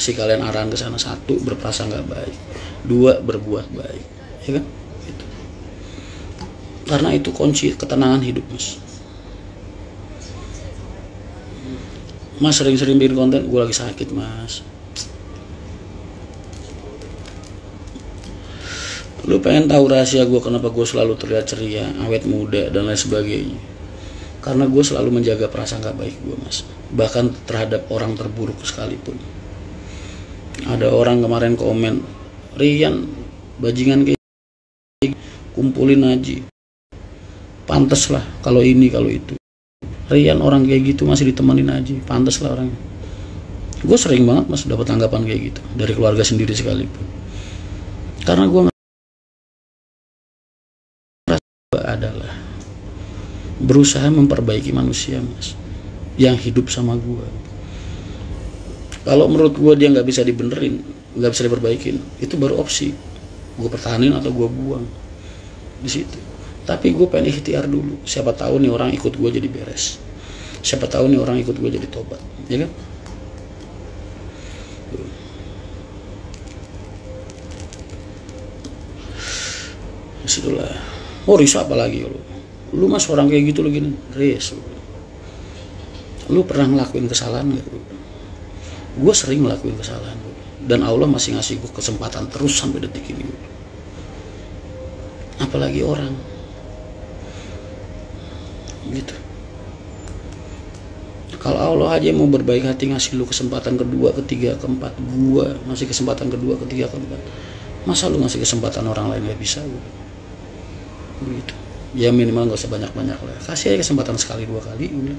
ngasih kalian arahan ke sana. Satu, berprasangka baik. Dua, berbuat baik. Ya kan? Gitu. Karena itu kunci ketenangan hidup, Mas. Mas sering-sering bikin konten, gue lagi sakit, Mas. Lu pengen tahu rahasia gue kenapa gue selalu terlihat ceria, awet muda, dan lain sebagainya? Karena gue selalu menjaga prasangka baik gue, Mas. Bahkan terhadap orang terburuk sekalipun. Ada orang kemarin komen, Rian, bajingan kayak kumpulin aja. Pantes lah kalau ini kalau itu. Rian orang kayak gitu masih ditemenin aja. Pantes lah orangnya. Gue sering banget, Mas, dapat tanggapan kayak gitu dari keluarga sendiri sekalipun. Karena gue adalah berusaha memperbaiki manusia, Mas, yang hidup sama gue. Kalau menurut gue dia nggak bisa dibenerin, nggak bisa diperbaikin, itu baru opsi gue pertahanin atau gue buang di situ. Tapi gue pengen ikhtiar dulu, siapa tahu nih orang ikut gue jadi beres, siapa tahu nih orang ikut gue jadi tobat, ya kan? Disitulah. Oh, Risa apa lagi lu Mas, orang kayak gitu lu gini, Riz, lu pernah ngelakuin kesalahan gak? Gue sering ngelakuin kesalahan, dan Allah masih ngasih gue kesempatan terus sampai detik ini. Apalagi orang gitu. Kalau Allah aja mau berbaik hati ngasih lu kesempatan kedua, ketiga, keempat, gue ngasih kesempatan kedua, ketiga, keempat, masa lu ngasih kesempatan orang lain gak bisa? Begitu. Ya minimal gak usah banyak-banyak lah, kasih aja kesempatan sekali dua kali udah.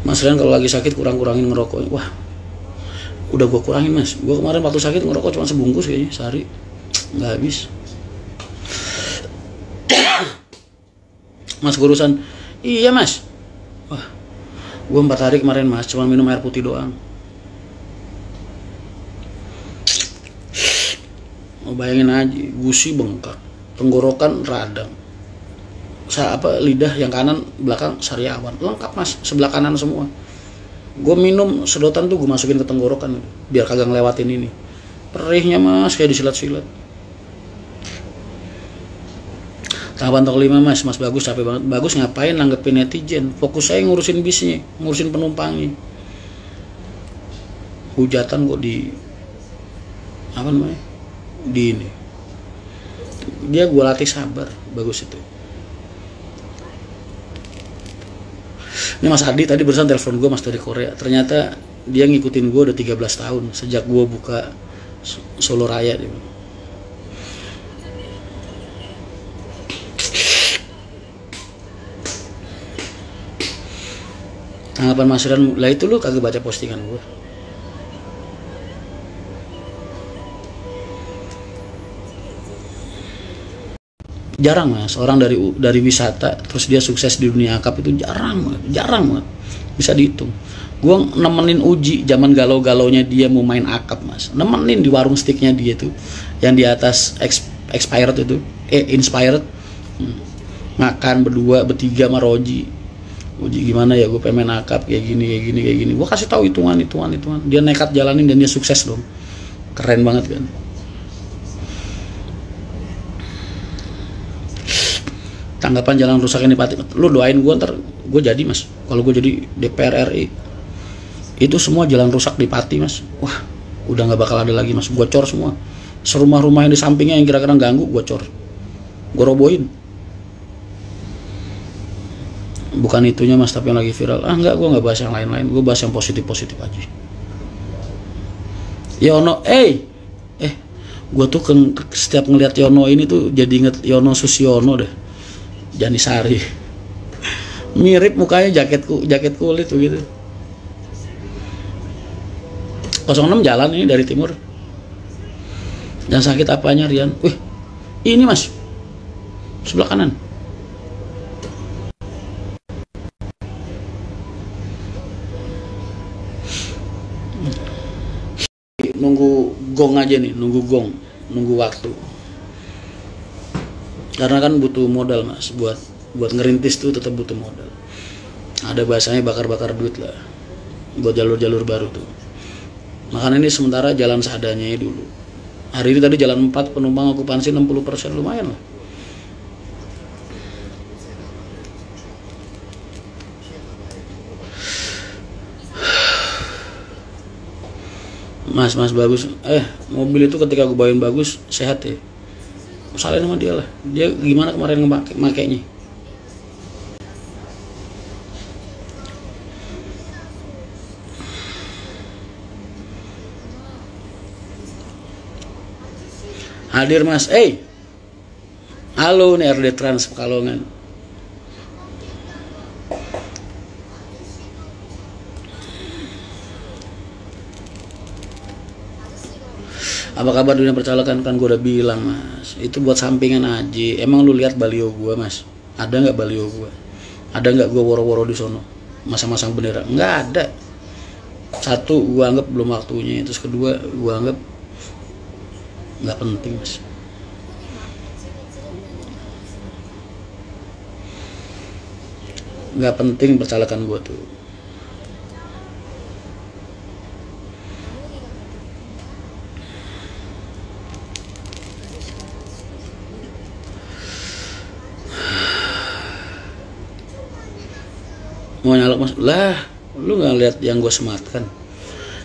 Mas Rian kalau lagi sakit kurang-kurangin ngerokok. Wah, udah gue kurangin, Mas. Gue kemarin waktu sakit ngerokok cuma sebungkus kayaknya sehari, nggak habis. Mas urusan, iya Mas. Wah, gue 4 hari kemarin, Mas, cuma minum air putih doang. Mau bayangin aja, gusi bengkak, tenggorokan radang, lidah yang kanan belakang sariawan, lengkap, Mas, sebelah kanan semua. Gue minum sedotan tuh gue masukin ke tenggorokan biar kagak ngelewatin ini. Perihnya, Mas, kayak disilat-silat. Tahapan toko 5, Mas Bagus capek banget. Bagus ngapain nanggepin netizen? Fokus saya ngurusin bisnya, ngurusin penumpangnya. Hujatan kok di apa namanya? Di ini. Dia gue latih sabar, Bagus itu. Ini Mas Adi tadi barusan telepon gue, Mas, dari Korea. Ternyata dia ngikutin gue udah 13 tahun sejak gue buka Solo Raya dia. Tanggapan Mas Rian, lah itu lu kagak baca postingan gue. Jarang, Mas, orang dari wisata terus dia sukses di dunia akap itu jarang banget, bisa dihitung. Gue nemenin Uji zaman galau-galaunya dia mau main akap, Mas, nemenin di warung sticknya dia tuh yang di atas expired itu, inspired, makan berdua bertiga sama Roji. Uji gimana ya, gue pengen main akap kayak gini. Gue kasih tahu hitungan. Dia nekat jalanin dan dia sukses dong. Keren banget kan. Tanggapan jalan rusak ini Pati. Lu doain gue ntar gue jadi, Mas. Kalau gue jadi DPR RI, itu semua jalan rusak di Pati, Mas. Wah, udah nggak bakal ada lagi, Mas. Gue cor semua. Serumah-rumah yang di sampingnya yang kira-kira ganggu, gue cor. Gue robohin. Bukan itunya, Mas, tapi yang lagi viral. Enggak, gue nggak bahas yang lain-lain. Gue bahas yang positif-positif aja. Yono, gue tuh setiap ngeliat Yono ini tuh jadi inget Yono Susiono deh, Janisari. Mirip mukanya, jaket kulit tuh gitu. 06 jalan ini dari timur. Dan sakit apanya, Rian? Wih, ini, Mas, sebelah kanan. nunggu gong aja nih, nunggu waktu. Karena kan butuh modal mas, buat ngerintis tuh tetap butuh modal. Ada bahasanya bakar duit lah buat jalur baru tuh. Makanya ini sementara jalan seadanya dulu. Hari ini tadi jalan 4 penumpang okupansi 60%, lumayan lah. Mas bagus. Mobil itu ketika gue bawain bagus, sehat ya. Salahin sama dia lah. Dia gimana kemarin makainya? Hadir mas. Halo nih RD Trans Pekalongan. Apa kabar dunia percalokan? Kan gue udah bilang mas, itu buat sampingan aja. Emang lu lihat balio gue mas? Ada nggak balio gue? Ada nggak gue woro-woro di sono masang-masang bendera? Nggak ada. Satu, gue anggap belum waktunya. Terus kedua, gue anggap nggak penting mas. Nggak penting percalokan gue tuh. Mau nyalek mas, lah lu nggak lihat yang gue sematkan?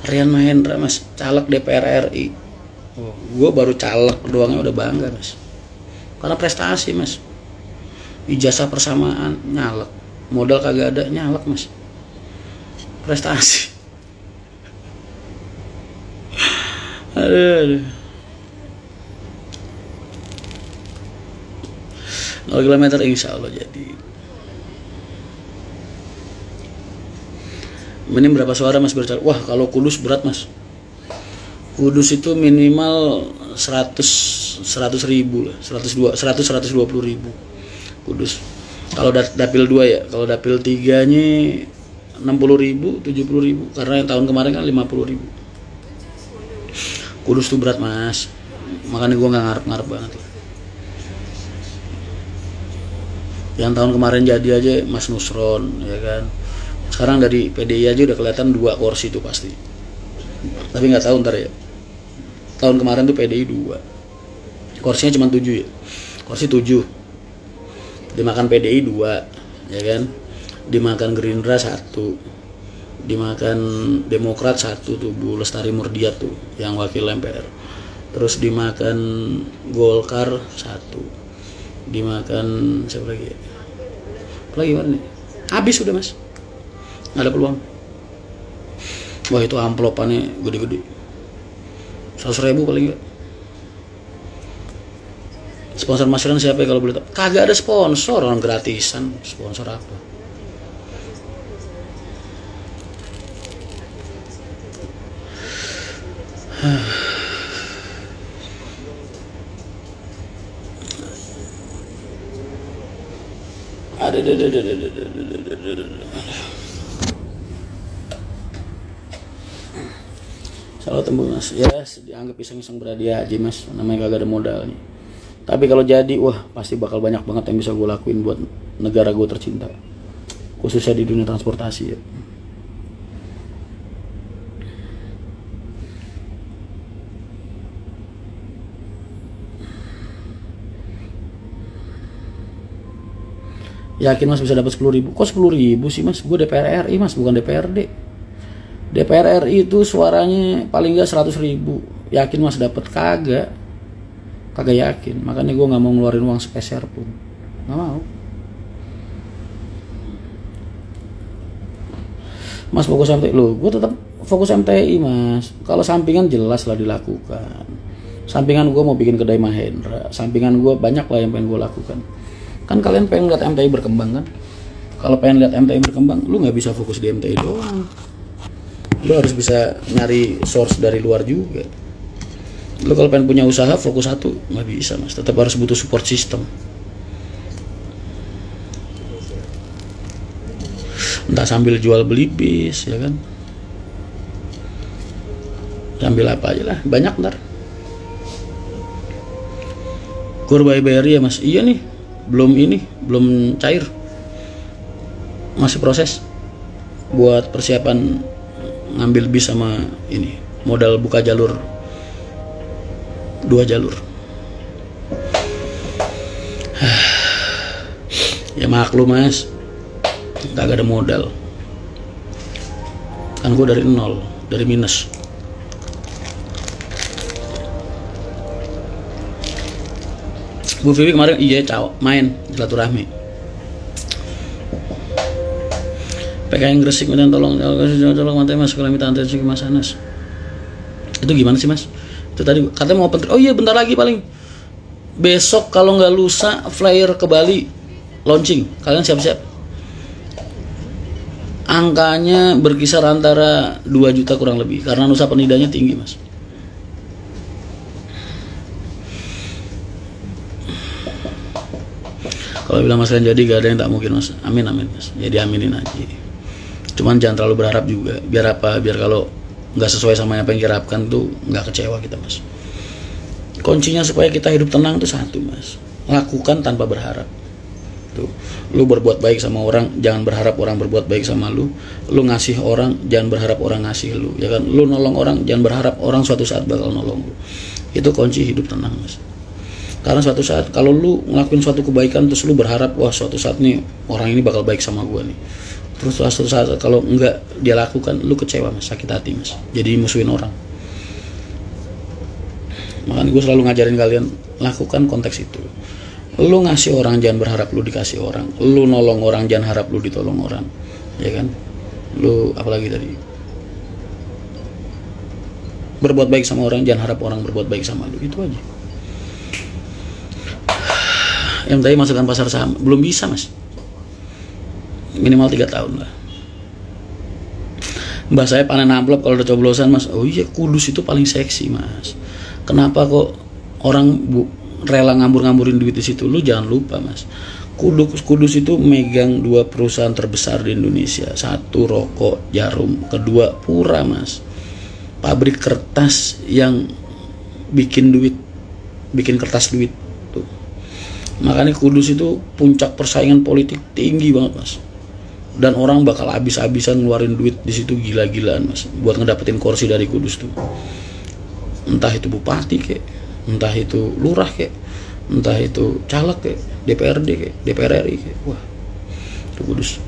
Rian Mahendra mas, caleg DPR RI. Gue baru caleg doangnya udah bangga mas, karena prestasi mas. Ijazah persamaan nyalek, modal kagak ada nyalek mas, prestasi. Aduh. 0 km insya Allah jadi. Minim berapa suara mas bercalek? Wah kalau Kudus berat mas. Kudus itu minimal 100 ribu lah, 120 ribu Kudus. Kalau dapil 2 ya, kalau dapil 3 nya 60 ribu, 70 ribu. Karena yang tahun kemarin kan 50 ribu. Kudus tuh berat mas, makanya gue nggak ngarep banget lah. Yang tahun kemarin jadi aja Mas Nusron ya kan. Sekarang dari PDI aja udah kelihatan 2 kursi itu pasti. Tapi nggak tahu ntar ya. Tahun kemarin tuh PDI 2. Kursinya cuma 7 ya. Kursi 7. Dimakan PDI 2, ya kan? Dimakan Gerindra 1. Dimakan Demokrat 1 tuh Bu Lestari Murdiat tuh yang wakil MPR. Terus dimakan Golkar 1. Dimakan siapa lagi ya? Apa lagi mana nih? Habis udah mas. Nggak ada peluang. Wah itu amplopannya gede-gede, 100 ribu paling nggak. Sponsor masiran siapa ya kalau boleh tahu? Kagak ada sponsor, orang gratisan. Sponsor apa? Ada. Salah tembus mas, ya dianggap iseng-iseng berhadiah aja mas, namanya kagak ada modalnya. Tapi kalau jadi, wah pasti bakal banyak banget yang bisa gue lakuin buat negara gue tercinta, khususnya di dunia transportasi ya. Yakin mas bisa dapat 10 ribu? Kok 10 ribu sih mas? Gue DPR RI mas, bukan DPRD. DPR RI itu suaranya paling gak 100 ribu. Yakin mas dapat? Kagak yakin. Makanya gue nggak mau ngeluarin uang sepeser pun, nggak mau. Mas fokus MTI lo, gue tetap fokus MTI mas. Kalau sampingan jelas lah dilakukan. Sampingan gue mau bikin kedai Mahendra. Sampingan gue banyak lah yang pengen gue lakukan. Kan kalian pengen lihat MTI berkembang kan? Kalau pengen lihat MTI berkembang, lu nggak bisa fokus di MTI doang. Lu harus bisa nyari source dari luar juga. Lu kalau pengen punya usaha fokus satu nggak bisa mas, tetap harus butuh support system. Entah sambil jual beli bis ya kan, sambil apa aja lah, banyak ntar. Gor bayar ya mas, iya nih, belum cair, masih proses buat persiapan ngambil bis sama ini, modal buka jalur 2 jalur. Ya maklum mas, gak ada modal, kan gue dari nol, dari minus. Bu Vivi kemarin iya main silaturahmi. PKN Gresik minta tolong materi mas, kalau minta antar ke Mas Anas. Itu gimana sih mas? Itu tadi katanya mau open. Oh iya bentar lagi, paling besok kalau nggak lusa flyer ke Bali launching. Kalian siap-siap. Angkanya berkisar antara 2 juta kurang lebih, karena Nusa Penidanya tinggi mas. Kalau bilang mas Ren jadi gak ada yang tak mungkin mas. Amin mas. Jadi aminin aja. Cuman jangan terlalu berharap juga. Biar apa? Biar kalau nggak sesuai sama apa yang diharapkan tuh nggak kecewa kita mas. Kuncinya supaya kita hidup tenang tuh satu mas. Lakukan tanpa berharap. Tuh. Lu berbuat baik sama orang, jangan berharap orang berbuat baik sama lu. Lu ngasih orang, jangan berharap orang ngasih lu. Ya kan? Lu nolong orang, jangan berharap orang suatu saat bakal nolong lu. Itu kunci hidup tenang mas. Karena suatu saat kalau lu ngelakuin suatu kebaikan terus lu berharap wah suatu saat nih orang ini bakal baik sama gua nih. Terus suatu saat kalau enggak dia lakukan, lu kecewa mas, sakit hati mas. Jadi musuhin orang. Makanya gue selalu ngajarin kalian lakukan konteks itu. Lu ngasih orang jangan berharap lu dikasih orang. Lu nolong orang jangan harap lu ditolong orang. Ya kan? Lu apalagi tadi? Berbuat baik sama orang jangan harap orang berbuat baik sama lu. Itu aja. Yang tadi masukkan pasar saham belum bisa mas, minimal 3 tahun lah. Mbak saya panen amplop kalau udah coblosan mas. Oh iya, Kudus itu paling seksi mas. Kenapa kok orang rela ngambur-ngamburin duit di situ? Lu jangan lupa mas, Kudus itu megang 2 perusahaan terbesar di Indonesia. 1 rokok Jarum, kedua Pura mas, pabrik kertas yang bikin kertas duit. Makanya Kudus itu puncak persaingan politik tinggi banget mas, dan orang bakal habis-habisan ngeluarin duit di situ gila-gilaan mas buat ngedapetin kursi dari Kudus tuh. Entah itu bupati kek, entah itu lurah kek, entah itu caleg kek, DPRD kek, DPR RI kek. Wah, itu Kudus.